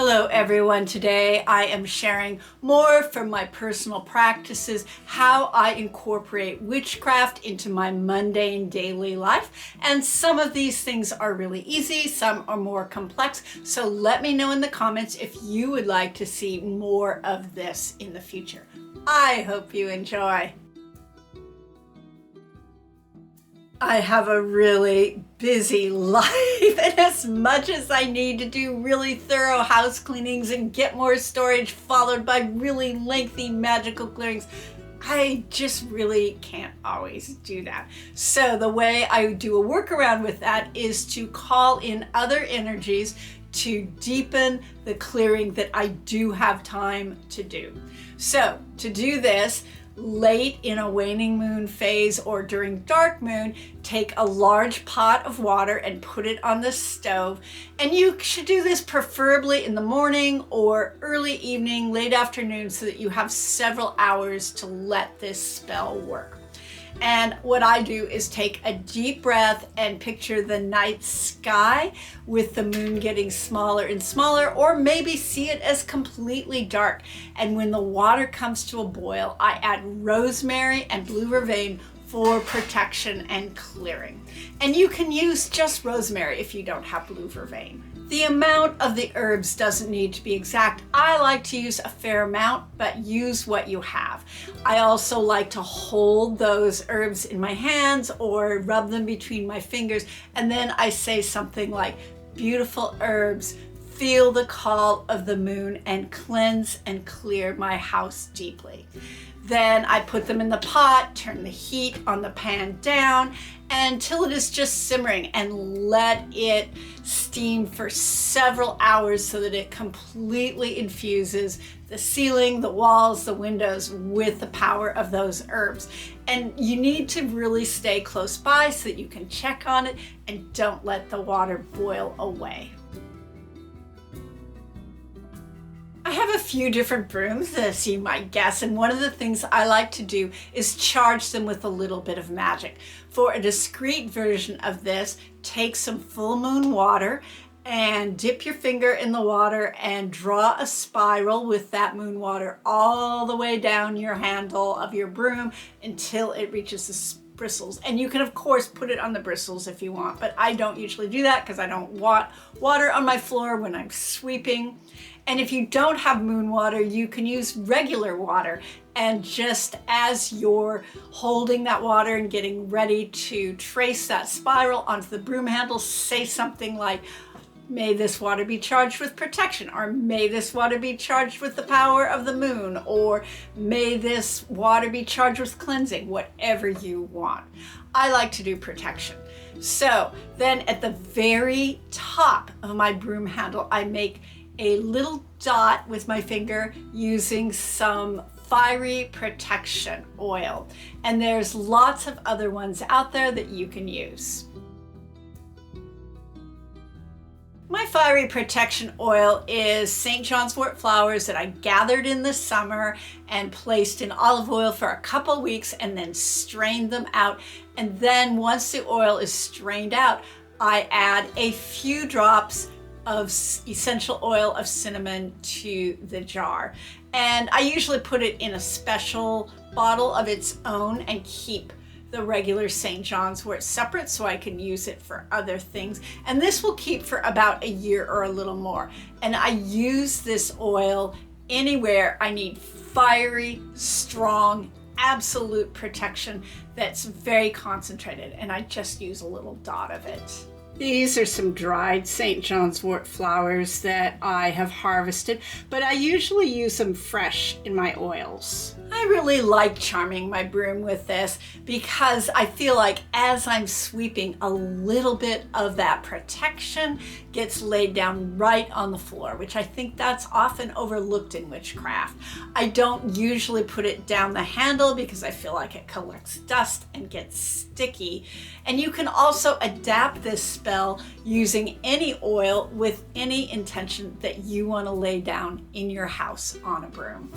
Hello everyone. Today I am sharing more from my personal practices, how I incorporate witchcraft into my mundane daily life. And some of these things are really easy, some are more complex. So let me know in the comments if you would like to see more of this in the future. I hope you enjoy. I have a really busy life, and as much as I need to do really thorough house cleanings and get more storage followed by really lengthy magical clearings, I just really can't always do that. So the way I do a workaround with that is to call in other energies to deepen the clearing that I do have time to do. So to do this, late in a waning moon phase or during dark moon, take a large pot of water and put it on the stove. And you should do this preferably in the morning or early evening, late afternoon, so that you have several hours to let this spell work. And what I do is take a deep breath and picture the night sky with the moon getting smaller and smaller, or maybe see it as completely dark. And when the water comes to a boil, I add rosemary and blue vervain for protection and clearing. And you can use just rosemary if you don't have blue vervain. The amount of the herbs doesn't need to be exact. I like to use a fair amount, but use what you have. I also like to hold those herbs in my hands or rub them between my fingers, and then I say something like, "Beautiful herbs, feel the call of the moon and cleanse and clear my house deeply." Then I put them in the pot, turn the heat on the pan down until it is just simmering, and let it steam for several hours so that it completely infuses the ceiling, the walls, the windows with the power of those herbs. And you need to really stay close by so that you can check on it and don't let the water boil away. I have a few different brooms, as you might guess, and one of the things I like to do is charge them with a little bit of magic. For a discreet version of this, take some full moon water and dip your finger in the water and draw a spiral with that moon water all the way down your handle of your broom until it reaches the bristles. And you can of course put it on the bristles if you want, but I don't usually do that because I don't want water on my floor when I'm sweeping. And if you don't have moon water, you can use regular water. And just as you're holding that water and getting ready to trace that spiral onto the broom handle, say something like, "May this water be charged with protection," or "May this water be charged with the power of the moon," or "May this water be charged with cleansing," whatever you want. I like to do protection. So then at the very top of my broom handle, I make a little dot with my finger using some fiery protection oil. And there's lots of other ones out there that you can use. My fiery protection oil is St. John's wort flowers that I gathered in the summer and placed in olive oil for a couple weeks and then strained them out. And then once the oil is strained out, I add a few drops of essential oil of cinnamon to the jar. And I usually put it in a special bottle of its own and keep the regular St. John's wort separate so I can use it for other things. And this will keep for about a year or a little more. And I use this oil anywhere I need fiery, strong, absolute protection that's very concentrated. And I just use a little dot of it. These are some dried St. John's wort flowers that I have harvested, but I usually use them fresh in my oils. I really like charming my broom with this because I feel like as I'm sweeping, a little bit of that protection gets laid down right on the floor, which I think that's often overlooked in witchcraft. I don't usually put it down the handle because I feel like it collects dust and gets sticky. And you can also adapt this spell using any oil with any intention that you want to lay down in your house on a broom.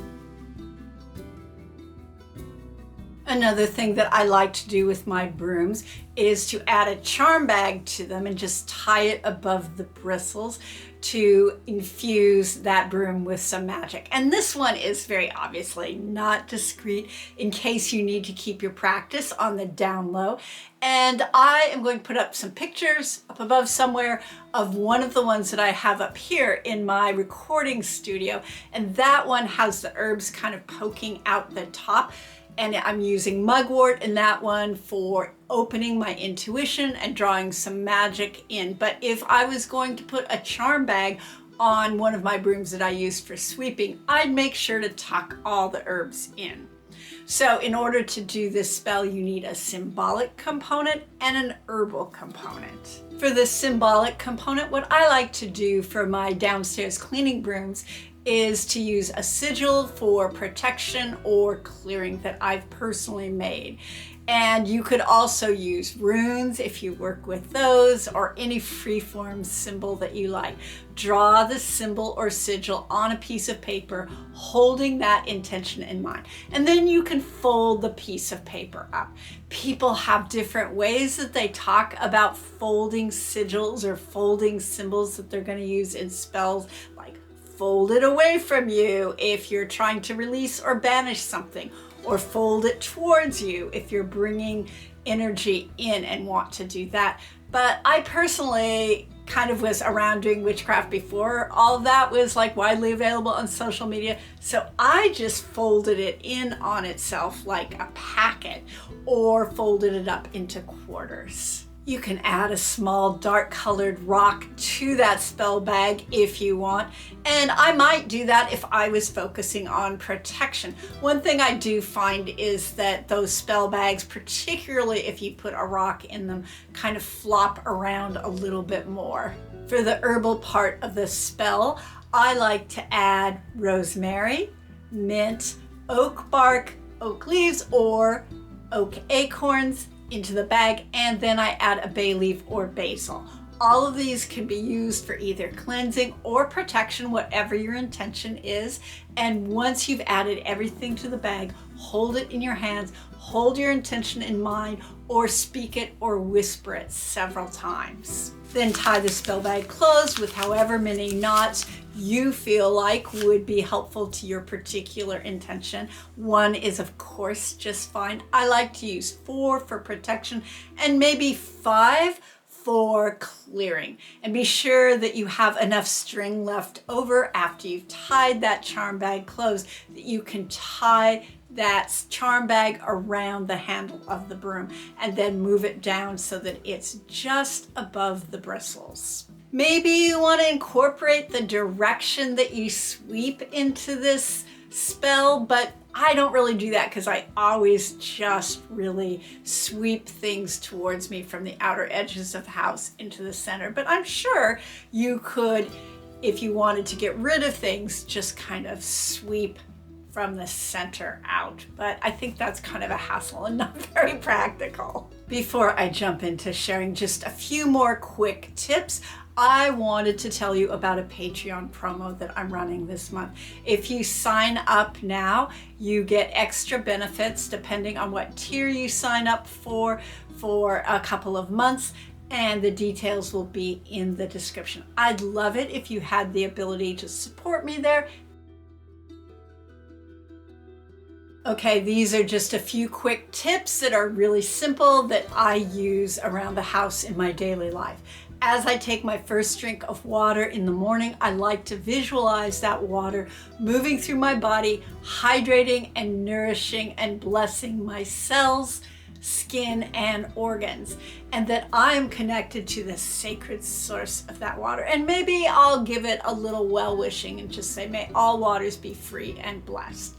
Another thing that I like to do with my brooms is to add a charm bag to them and just tie it above the bristles to infuse that broom with some magic. And this one is very obviously not discreet, in case you need to keep your practice on the down low. And I am going to put up some pictures up above somewhere of one of the ones that I have up here in my recording studio. And that one has the herbs kind of poking out the top. And I'm using mugwort in that one for opening my intuition and drawing some magic in. But if I was going to put a charm bag on one of my brooms that I used for sweeping, I'd make sure to tuck all the herbs in. So in order to do this spell, you need a symbolic component and an herbal component. For the symbolic component, what I like to do for my downstairs cleaning brooms is to use a sigil for protection or clearing that I've personally made. And you could also use runes if you work with those, or any freeform symbol that you like. Draw the symbol or sigil on a piece of paper, holding that intention in mind. And then you can fold the piece of paper up. People have different ways that they talk about folding sigils or folding symbols that they're going to use in spells, like fold it away from you if you're trying to release or banish something, or fold it towards you if you're bringing energy in and want to do that. But I personally kind of was around doing witchcraft before all of that was like widely available on social media. So I just folded it in on itself like a packet, or folded it up into quarters. You can add a small dark colored rock to that spell bag if you want. And I might do that if I was focusing on protection. One thing I do find is that those spell bags, particularly if you put a rock in them, kind of flop around a little bit more. For the herbal part of the spell, I like to add rosemary, mint, oak bark, oak leaves, or oak acorns into the bag, and then I add a bay leaf or basil. All of these can be used for either cleansing or protection, whatever your intention is. And once you've added everything to the bag, hold it in your hands, hold your intention in mind, or speak it or whisper it several times. Then tie the spell bag closed with however many knots you feel like would be helpful to your particular intention. One is of course just fine. I like to use 4 for protection and maybe 5 for clearing. And be sure that you have enough string left over after you've tied that charm bag closed, that you can tie that charm bag around the handle of the broom and then move it down so that it's just above the bristles. Maybe you want to incorporate the direction that you sweep into this spell, but I don't really do that because I always just really sweep things towards me from the outer edges of the house into the center. But I'm sure you could, if you wanted to get rid of things, just kind of sweep from the center out. But I think that's kind of a hassle and not very practical. Before I jump into sharing just a few more quick tips, I wanted to tell you about a Patreon promo that I'm running this month. If you sign up now, you get extra benefits depending on what tier you sign up for a couple of months, and the details will be in the description. I'd love it if you had the ability to support me there. Okay, these are just a few quick tips that are really simple that I use around the house in my daily life. As I take my first drink of water in the morning, I like to visualize that water moving through my body, hydrating and nourishing and blessing my cells, skin, and organs, and that I'm connected to the sacred source of that water. And maybe I'll give it a little well-wishing and just say, may all waters be free and blessed.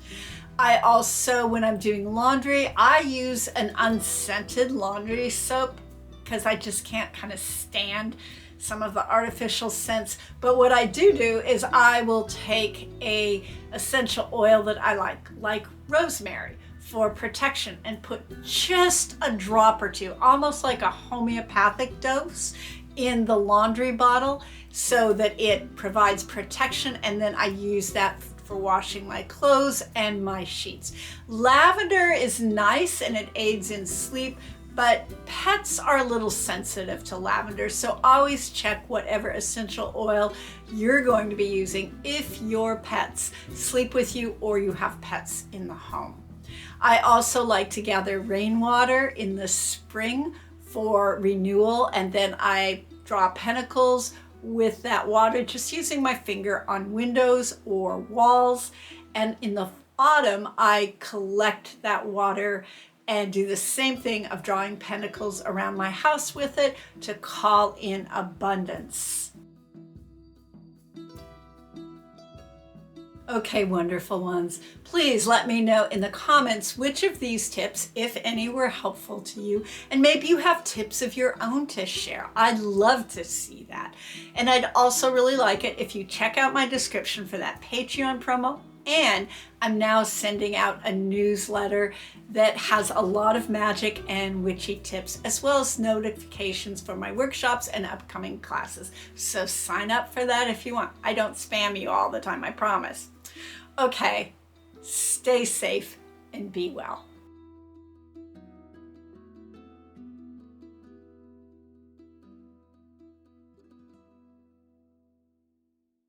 I also, when I'm doing laundry, I use an unscented laundry soap because I just can't kind of stand some of the artificial scents. But what I do is I will take a essential oil that I like rosemary for protection, and put just a drop or two, almost like a homeopathic dose, in the laundry bottle so that it provides protection, and then I use that for washing my clothes and my sheets. Lavender is nice and it aids in sleep, but pets are a little sensitive to lavender, so always check whatever essential oil you're going to be using if your pets sleep with you or you have pets in the home. I also like to gather rainwater in the spring for renewal, and then I draw pentacles with that water, just using my finger on windows or walls. And in the autumn, I collect that water and do the same thing of drawing pentacles around my house with it to call in abundance. Okay, wonderful ones. Please let me know in the comments which of these tips, if any, were helpful to you. And maybe you have tips of your own to share. I'd love to see that. And I'd also really like it if you check out my description for that Patreon promo. And I'm now sending out a newsletter that has a lot of magic and witchy tips, as well as notifications for my workshops and upcoming classes. So sign up for that if you want. I don't spam you all the time, I promise. Okay, stay safe and be well.